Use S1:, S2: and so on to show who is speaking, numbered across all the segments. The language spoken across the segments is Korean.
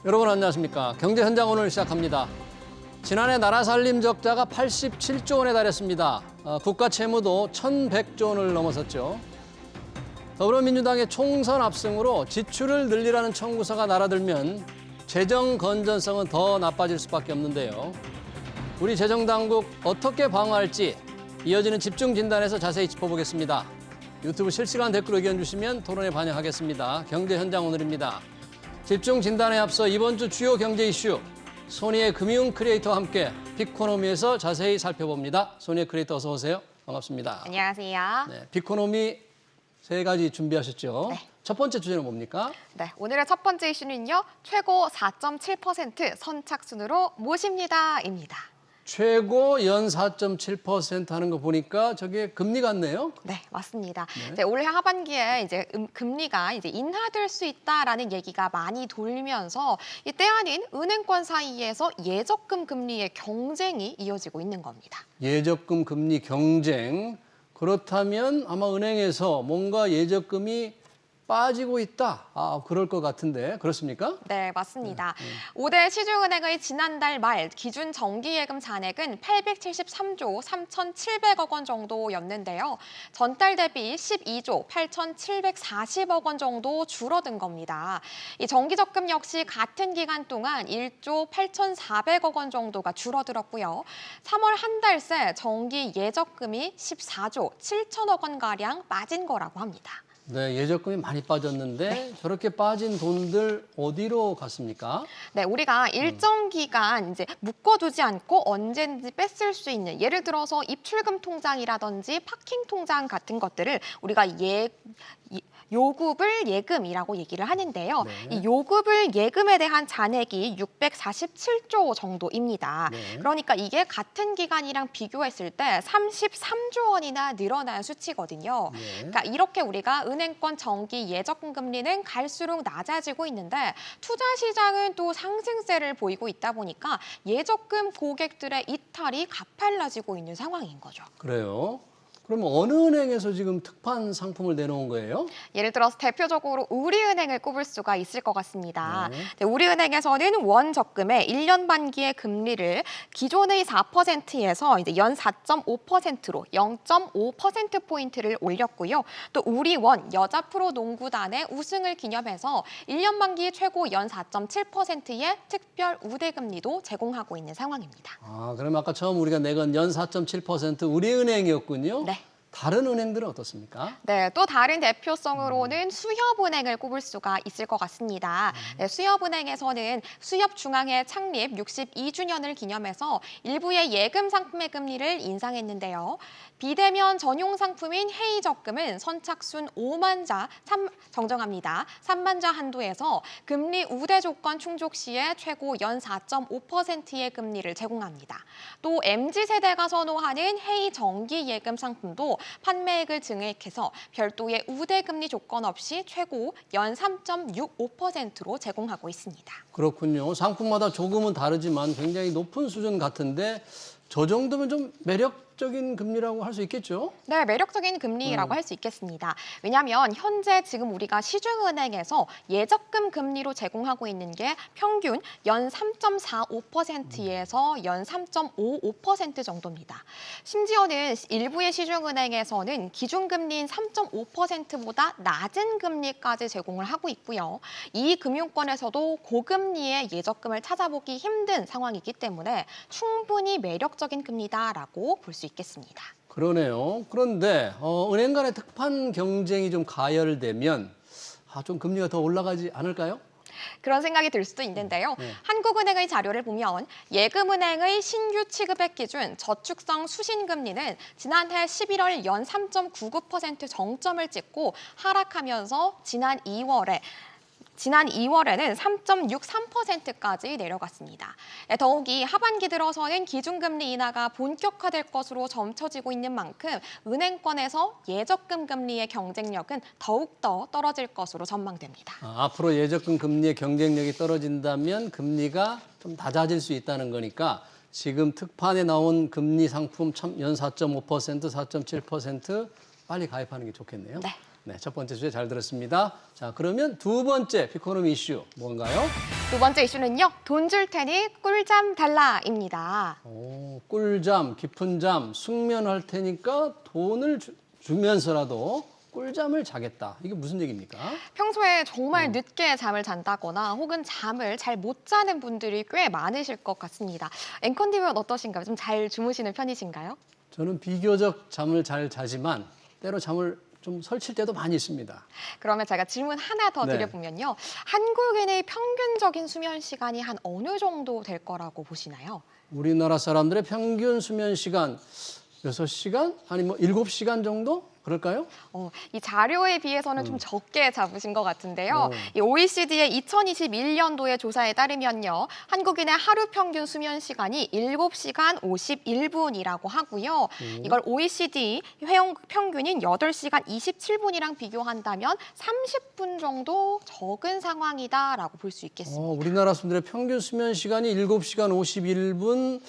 S1: 여러분 안녕하십니까. 경제 현장 오늘 시작합니다. 지난해 나라 살림 적자가 87조 원에 달했습니다. 국가 채무도 1,100조 원을 넘어섰죠. 더불어민주당의 총선 압승으로 지출을 늘리라는 청구서가 날아들면 재정 건전성은 더 나빠질 수밖에 없는데요. 우리 재정당국 어떻게 방어할지 이어지는 집중 진단에서 자세히 짚어보겠습니다. 유튜브 실시간 댓글 의견 주시면 토론에 반영하겠습니다. 경제 현장 오늘입니다. 집중 진단에 앞서 이번 주 주요 경제 이슈 손희의 금융 크리에이터와 함께 빅코노미에서 자세히 살펴봅니다. 손희의 크리에이터 어서 오세요. 반갑습니다.
S2: 안녕하세요.
S1: 네, 빅코노미 세 가지 준비하셨죠?
S2: 네.
S1: 첫 번째 주제는 뭡니까?
S2: 네, 오늘의 첫 번째 이슈는요. 최고 4.7% 선착순으로 모십니다입니다.
S1: 최고 연 4.7% 하는 거 보니까 저게 금리 같네요.
S2: 네, 맞습니다.
S1: 네.
S2: 이제 올해 하반기에 이제 금리가 이제 인하될 수 있다라는 얘기가 많이 돌면서 이 때 아닌 은행권 사이에서 예적금 금리의 경쟁이 이어지고 있는 겁니다.
S1: 예적금 금리 경쟁. 그렇다면 아마 은행에서 뭔가 예적금이 빠지고 있다. 그럴 것 같은데 그렇습니까?
S2: 네, 맞습니다. 5대 시중은행의 지난달 말 기준 정기예금 잔액은 873조 3,700억 원 정도였는데요. 전달 대비 12조 8,740억 원 정도 줄어든 겁니다. 이 정기적금 역시 같은 기간 동안 1조 8,400억 원 정도가 줄어들었고요. 3월 한 달 새 정기 예적금이 14조 7천억 원가량 빠진 거라고 합니다.
S1: 네, 예적금이 많이 빠졌는데 저렇게 빠진 돈들 어디로 갔습니까?
S2: 네, 우리가 일정 기간 이제 묶어두지 않고 언제든지 뺐을 수 있는 예를 들어서 입출금 통장이라든지 파킹 통장 같은 것들을 우리가 요급을 예금이라고 얘기를 하는데요.
S1: 네.
S2: 이 요급을 예금에 대한 잔액이 647조 정도입니다.
S1: 네.
S2: 그러니까 이게 같은 기간이랑 비교했을 때 33조 원이나 늘어난 수치거든요.
S1: 네.
S2: 그러니까 이렇게 우리가 은행권 정기 예적금 금리는 갈수록 낮아지고 있는데 투자 시장은 또 상승세를 보이고 있다 보니까 예적금 고객들의 이탈이 가팔라지고 있는 상황인 거죠.
S1: 그래요. 그러면 어느 은행에서 지금 특판 상품을 내놓은 거예요?
S2: 예를 들어서 대표적으로 우리은행을 꼽을 수가 있을 것 같습니다.
S1: 네.
S2: 우리은행에서는 원 적금의 1년 만기의 금리를 기존의 4%에서 이제 연 4.5%로 0.5%포인트를 올렸고요. 또 우리원 여자 프로 농구단의 우승을 기념해서 1년 만기 최고 연 4.7%의 특별 우대금리도 제공하고 있는 상황입니다.
S1: 그럼 아까 처음 우리가 내건 연 4.7% 우리은행이었군요.
S2: 네.
S1: 다른 은행들은 어떻습니까?
S2: 네, 또 다른 대표성으로는 수협은행을 꼽을 수가 있을 것 같습니다. 네, 수협은행에서는 수협중앙회 창립 62주년을 기념해서 일부의 예금 상품의 금리를 인상했는데요. 비대면 전용 상품인 헤이적금은 선착순 5만 자 정정합니다. 3만 자 한도에서 금리 우대 조건 충족 시에 최고 연 4.5%의 금리를 제공합니다. 또 MZ세대가 선호하는 헤이 정기 예금 상품도 판매액을 증액해서 별도의 우대금리 조건 없이 최고 연 3.65%로 제공하고 있습니다.
S1: 그렇군요. 상품마다 조금은 다르지만 굉장히 높은 수준 같은데 저 정도면 좀 매력적인 금리라고 할 수 있겠죠?
S2: 네, 매력적인 금리라고 할 수 있겠습니다. 왜냐하면 현재 지금 우리가 시중은행에서 예적금 금리로 제공하고 있는 게 평균 연 3.45%에서 연 3.55% 정도입니다. 심지어는 일부의 시중은행에서는 기준금리인 3.5%보다 낮은 금리까지 제공을 하고 있고요. 이 금융권에서도 고금리의 예적금을 찾아보기 힘든 상황이기 때문에 충분히 매력적인 금리다라고 볼 수 있겠습니다.
S1: 그러네요. 그런데 은행 간의 특판 경쟁이 좀 가열되면 좀 금리가 더 올라가지 않을까요?
S2: 그런 생각이 들 수도 있는데요. 한국은행의 자료를 보면 예금은행의 신규 취급액 기준 저축성 수신금리는 지난해 11월 연 3.99% 정점을 찍고 하락하면서 지난 2월에는 3.63%까지 내려갔습니다. 더욱이 하반기 들어서는 기준금리 인하가 본격화될 것으로 점쳐지고 있는 만큼 은행권에서 예적금 금리의 경쟁력은 더욱더 떨어질 것으로 전망됩니다.
S1: 앞으로 예적금 금리의 경쟁력이 떨어진다면 금리가 좀 낮아질 수 있다는 거니까 지금 특판에 나온 금리 상품 연 4.5%, 4.7% 빨리 가입하는 게 좋겠네요.
S2: 네.
S1: 네, 첫 번째 주제 잘 들었습니다. 자, 그러면 두 번째 피코노미 이슈 뭔가요?
S2: 두 번째 이슈는요. 돈 줄 테니 꿀잠 달라입니다.
S1: 오, 꿀잠, 깊은 잠, 숙면할 테니까 돈을 주면서라도 꿀잠을 자겠다. 이게 무슨 얘기입니까?
S2: 평소에 정말 늦게 잠을 잔다거나 혹은 잠을 잘 못 자는 분들이 꽤 많으실 것 같습니다. 앵커님은 어떠신가요? 좀 잘 주무시는 편이신가요?
S1: 저는 비교적 잠을 잘 자지만 때로 잠을 좀 설칠 때도 많이 있습니다.
S2: 그러면 제가 질문 하나 더
S1: 네.
S2: 드려보면요. 한국인의 평균적인 수면 시간이 한 어느 정도 될 거라고 보시나요?
S1: 우리나라 사람들의 평균 수면 시간 6시간? 아니 뭐 7시간 정도? 그럴까요?
S2: 이 자료에 비해서는 좀 적게 잡으신 것 같은데요. 이 OECD의 2021년도의 조사에 따르면요. 한국인의 하루 평균 수면 시간이 7시간 51분이라고 하고요. 이걸 OECD 회원 평균인 8시간 27분이랑 비교한다면 30분 정도 적은 상황이다라고 볼 수 있겠습니다.
S1: 우리나라 사람들의 평균 수면 시간이 7시간 51분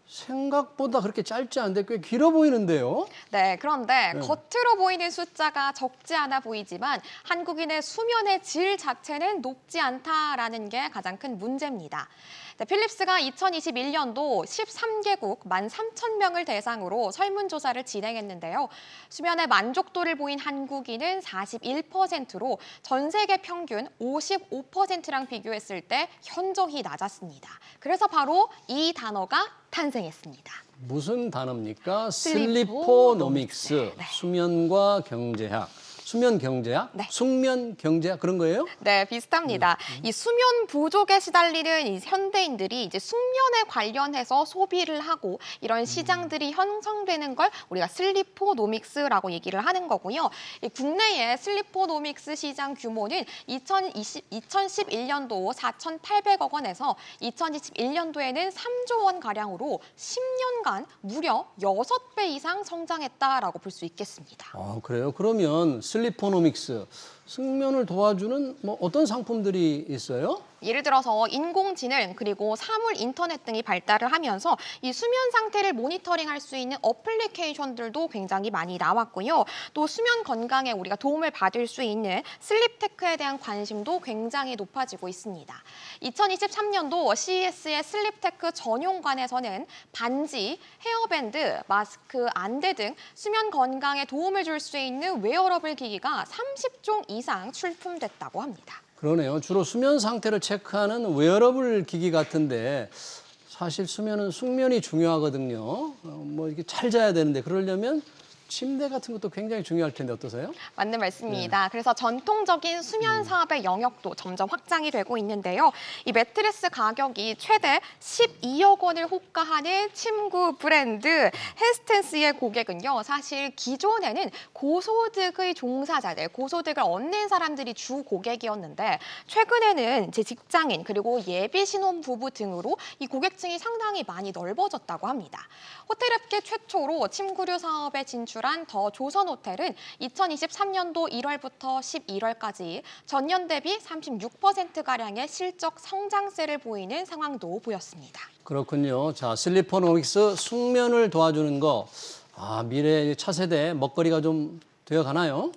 S1: 생각보다 그렇게 짧지 않은데 꽤 길어 보이는데요.
S2: 네, 그런데 겉으로 보이는 숫자가 적지 않아 보이지만 한국인의 수면의 질 자체는 높지 않다라는 게 가장 큰 문제입니다. 네, 필립스가 2021년도 13개국 13,000명을 대상으로 설문조사를 진행했는데요. 수면의 만족도를 보인 한국인은 41%로 전 세계 평균 55%랑 비교했을 때 현저히 낮았습니다. 그래서 바로 이 단어가 탄생했습니다.
S1: 무슨 단어입니까?
S2: 슬리포노믹스.
S1: 슬리포노믹스.
S2: 네.
S1: 수면과 경제학. 수면 경제학?
S2: 네.
S1: 숙면 경제학 그런 거예요?
S2: 네, 비슷합니다. 이 수면 부족에 시달리는 이 현대인들이 이제 숙면에 관련해서 소비를 하고 이런 시장들이 형성되는 걸 우리가 슬리포노믹스라고 얘기를 하는 거고요. 이 국내의 슬리포노믹스 시장 규모는 2011년도 4,800억 원에서 2021년도에는 3조 원 가량으로 10년간 무려 6배 이상 성장했다라고 볼 수 있겠습니다.
S1: 아, 그래요? 그러면 슬리포노믹스, 숙면을 도와주는 뭐 어떤 상품들이 있어요?
S2: 예를 들어서 인공지능 그리고 사물 인터넷 등이 발달을 하면서 이 수면 상태를 모니터링할 수 있는 어플리케이션들도 굉장히 많이 나왔고요. 또 수면 건강에 우리가 도움을 받을 수 있는 슬립테크에 대한 관심도 굉장히 높아지고 있습니다. 2023년도 CES의 슬립테크 전용관에서는 반지, 헤어밴드, 마스크, 안대 등 수면 건강에 도움을 줄 수 있는 웨어러블 기기가 30종 이상 출품됐다고 합니다.
S1: 그러네요. 주로 수면 상태를 체크하는 웨어러블 기기 같은데 사실 수면은 숙면이 중요하거든요. 뭐 이렇게 잘 자야 되는데 그러려면 침대 같은 것도 굉장히 중요할 텐데 어떠세요?
S2: 맞는 말씀입니다. 그래서 전통적인 수면 사업의 영역도 점점 확장이 되고 있는데요. 이 매트리스 가격이 최대 12억 원을 호가하는 침구 브랜드 헤스텐스의 고객은요. 사실 기존에는 고소득의 종사자들, 고소득을 얻는 사람들이 주 고객이었는데 최근에는 이제 직장인 그리고 예비 신혼부부 등으로 이 고객층이 상당히 많이 넓어졌다고 합니다. 호텔업계 최초로 침구류 사업에 진출한 더 조선호텔은 2023년도 1월부터 11월까지 전년 대비 36%가량의 실적 성장세를 보이는 상황도 보였습니다.
S1: 그렇군요. 자, 슬리포노믹스 숙면을 도와주는 거. 미래 차세대 먹거리가 좀 되어 가나요?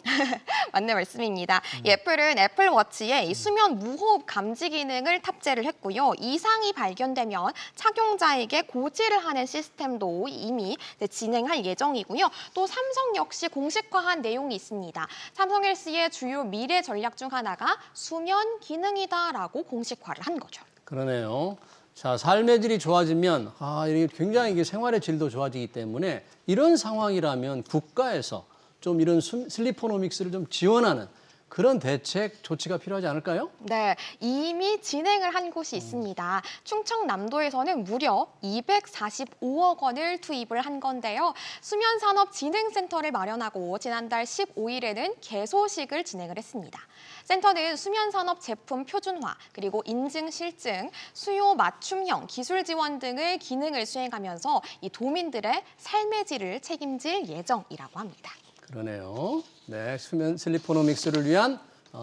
S2: 맞는 말씀입니다. 이 애플은 애플워치에 이 수면 무호흡 감지 기능을 탑재를 했고요. 이상이 발견되면 착용자에게 고지를 하는 시스템도 이미 진행할 예정이고요. 또 삼성 역시 공식화한 내용이 있습니다. 삼성헬스의 주요 미래 전략 중 하나가 수면 기능이다라고 공식화를 한 거죠.
S1: 그러네요. 자, 삶의 질이 좋아지면 이게 굉장히 이게 생활의 질도 좋아지기 때문에 이런 상황이라면 국가에서 좀 이런 슬리포노믹스를 좀 지원하는 그런 대책 조치가 필요하지 않을까요?
S2: 네, 이미 진행을 한 곳이 있습니다. 충청남도에서는 무려 245억 원을 투입을 한 건데요. 수면산업진흥센터를 마련하고 지난달 15일에는 개소식을 진행을 했습니다. 센터는 수면산업 제품 표준화, 그리고 인증 실증, 수요 맞춤형 기술 지원 등의 기능을 수행하면서 이 도민들의 삶의 질을 책임질 예정이라고 합니다.
S1: 그러네요. 네, 수면 슬리포노믹스를 위한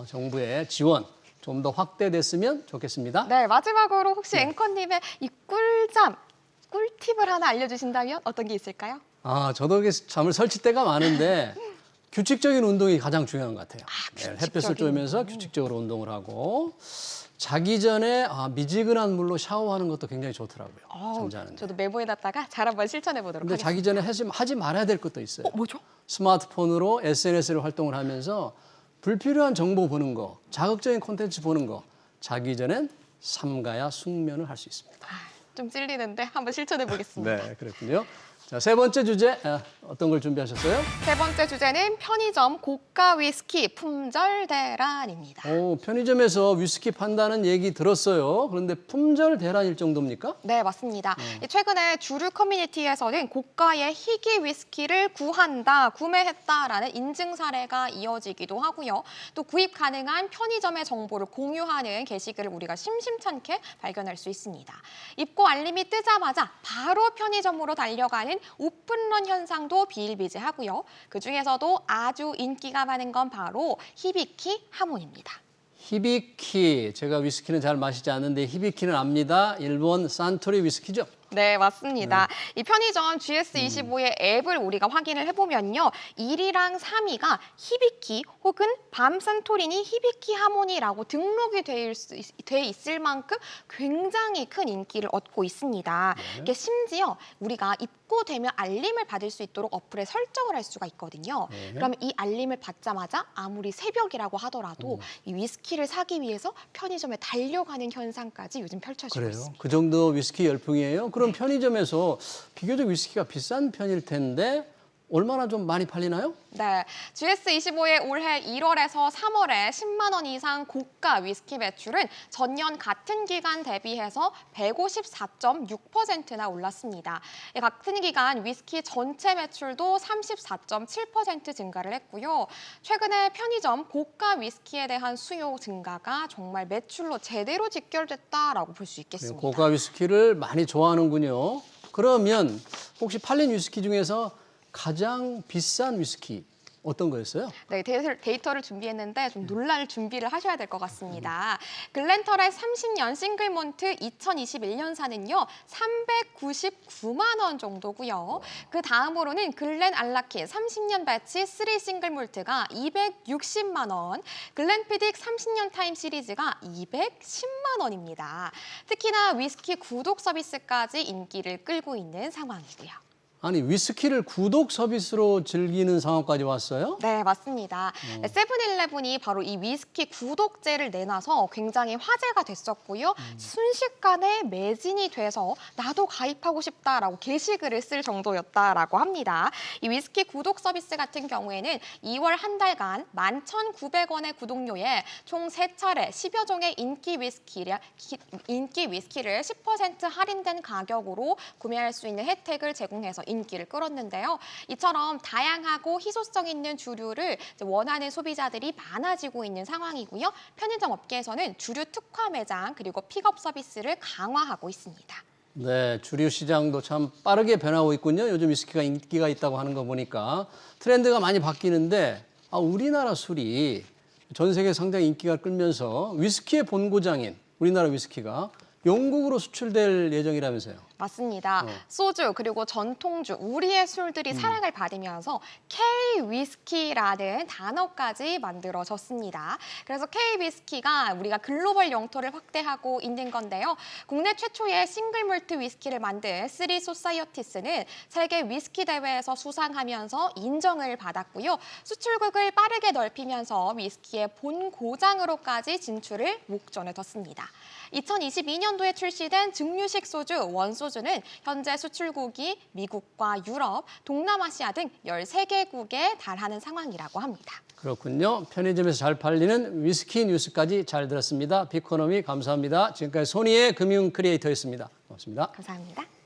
S1: 정부의 지원 좀 더 확대됐으면 좋겠습니다.
S2: 네, 마지막으로 혹시 앵커님의 이 꿀잠, 꿀팁을 하나 알려주신다면 어떤 게 있을까요?
S1: 저도 이렇게 잠을 설칠 때가 많은데 규칙적인 운동이 가장 중요한 것 같아요. 햇볕을
S2: 규칙적인
S1: 쬐면서 규칙적으로 운동을 하고 자기 전에 미지근한 물로 샤워하는 것도 굉장히 좋더라고요. 잠자는데.
S2: 저도 메모해놨다가 잘 한번 실천해 보도록
S1: 근데
S2: 하겠습니다.
S1: 자기 전에 하지 말아야 될 것도 있어요.
S2: 뭐죠?
S1: 스마트폰으로 SNS를 활동을 하면서 불필요한 정보 보는 거, 자극적인 콘텐츠 보는 거 자기 전엔 삼가야 숙면을 할 수 있습니다.
S2: 좀 찔리는데 한번 실천해 보겠습니다.
S1: 네, 그렇군요. 자, 세 번째 주제 어떤 걸 준비하셨어요?
S2: 세 번째 주제는 편의점 고가 위스키 품절 대란입니다.
S1: 편의점에서 위스키 판다는 얘기 들었어요. 그런데 품절 대란일 정도입니까?
S2: 네, 맞습니다. 최근에 주류 커뮤니티에서는 고가의 희귀 위스키를 구매했다라는 인증 사례가 이어지기도 하고요. 또 구입 가능한 편의점의 정보를 공유하는 게시글을 우리가 심심찮게 발견할 수 있습니다. 입고 알림이 뜨자마자 바로 편의점으로 달려가는 오픈런 현상도 비일비재하고요. 그중에서도 아주 인기가 많은 건 바로 히비키 하몬입니다.
S1: 히비키, 제가 위스키는 잘 마시지 않는데 히비키는 압니다. 일본 산토리 위스키죠?
S2: 네, 맞습니다. 이 편의점 GS25의 앱을 우리가 확인을 해보면요. 1위랑 3위가 히비키 혹은 밤산토리니 히비키 하모니라고 등록이 돼 있을 만큼 굉장히 큰 인기를 얻고 있습니다. 이게 심지어 우리가 입고되면 알림을 받을 수 있도록 어플에 설정을 할 수가 있거든요. 그러면 이 알림을 받자마자 아무리 새벽이라고 하더라도 이 위스키를 사기 위해서 편의점에 달려가는 현상까지 요즘 펼쳐지고
S1: 그래요?
S2: 있습니다.
S1: 그 정도 위스키 열풍이에요? 그럼 편의점에서 비교적 위스키가 비싼 편일 텐데 얼마나 좀 많이 팔리나요?
S2: 네, GS25의 올해 1월에서 3월에 10만 원 이상 고가 위스키 매출은 전년 같은 기간 대비해서 154.6%나 올랐습니다. 같은 기간 위스키 전체 매출도 34.7% 증가를 했고요. 최근에 편의점 고가 위스키에 대한 수요 증가가 정말 매출로 제대로 직결됐다라고 볼 수 있겠습니다.
S1: 고가 위스키를 많이 좋아하는군요. 그러면 혹시 팔린 위스키 중에서 가장 비싼 위스키 어떤 거였어요?
S2: 네, 데이터를 준비했는데 좀 놀랄 준비를 하셔야 될 것 같습니다. 글렌터의 30년 싱글몬트 2021년산은요. 399만 원 정도고요. 그 다음으로는 글렌 알라키 30년 배치 3 싱글몰트가 260만 원, 글렌피딕 30년 타임 시리즈가 210만 원입니다. 특히나 위스키 구독 서비스까지 인기를 끌고 있는 상황이고요.
S1: 아니 위스키를 구독 서비스로 즐기는 상황까지 왔어요?
S2: 네, 맞습니다. 세븐일레븐이 바로 이 위스키 구독제를 내놔서 굉장히 화제가 됐었고요. 순식간에 매진이 돼서 나도 가입하고 싶다라고 게시글을 쓸 정도였다라고 합니다. 이 위스키 구독 서비스 같은 경우에는 2월 한 달간 11,900원의 구독료에 총 3차례 10여 종의 인기 위스키를 10% 할인된 가격으로 구매할 수 있는 혜택을 제공해서 인기를 끌었는데요. 이처럼 다양하고 희소성 있는 주류를 원하는 소비자들이 많아지고 있는 상황이고요. 편의점 업계에서는 주류 특화 매장 그리고 픽업 서비스를 강화하고 있습니다.
S1: 네, 주류 시장도 참 빠르게 변하고 있군요. 요즘 위스키가 인기가 있다고 하는 거 보니까 트렌드가 많이 바뀌는데 우리나라 술이 전 세계 상당히 인기가 끌면서 위스키의 본고장인 우리나라 위스키가 영국으로 수출될 예정이라면서요.
S2: 맞습니다. 소주 그리고 전통주, 우리의 술들이 사랑을 받으면서 K-위스키라는 단어까지 만들어졌습니다. 그래서 K-위스키가 우리가 글로벌 영토를 확대하고 있는 건데요. 국내 최초의 싱글몰트 위스키를 만든 쓰리 소사이어티스는 세계 위스키 대회에서 수상하면서 인정을 받았고요. 수출국을 빠르게 넓히면서 위스키의 본고장으로까지 진출을 목전에 뒀습니다. 2022년도에 출시된 증류식 소주 원소주는 현재 수출국이 미국과 유럽, 동남아시아 등 13개국에 달하는 상황이라고 합니다.
S1: 그렇군요. 편의점에서 잘 팔리는 위스키 뉴스까지 잘 들었습니다. 빅코노미 감사합니다. 지금까지 소니의 금융 크리에이터였습니다. 고맙습니다.
S2: 감사합니다.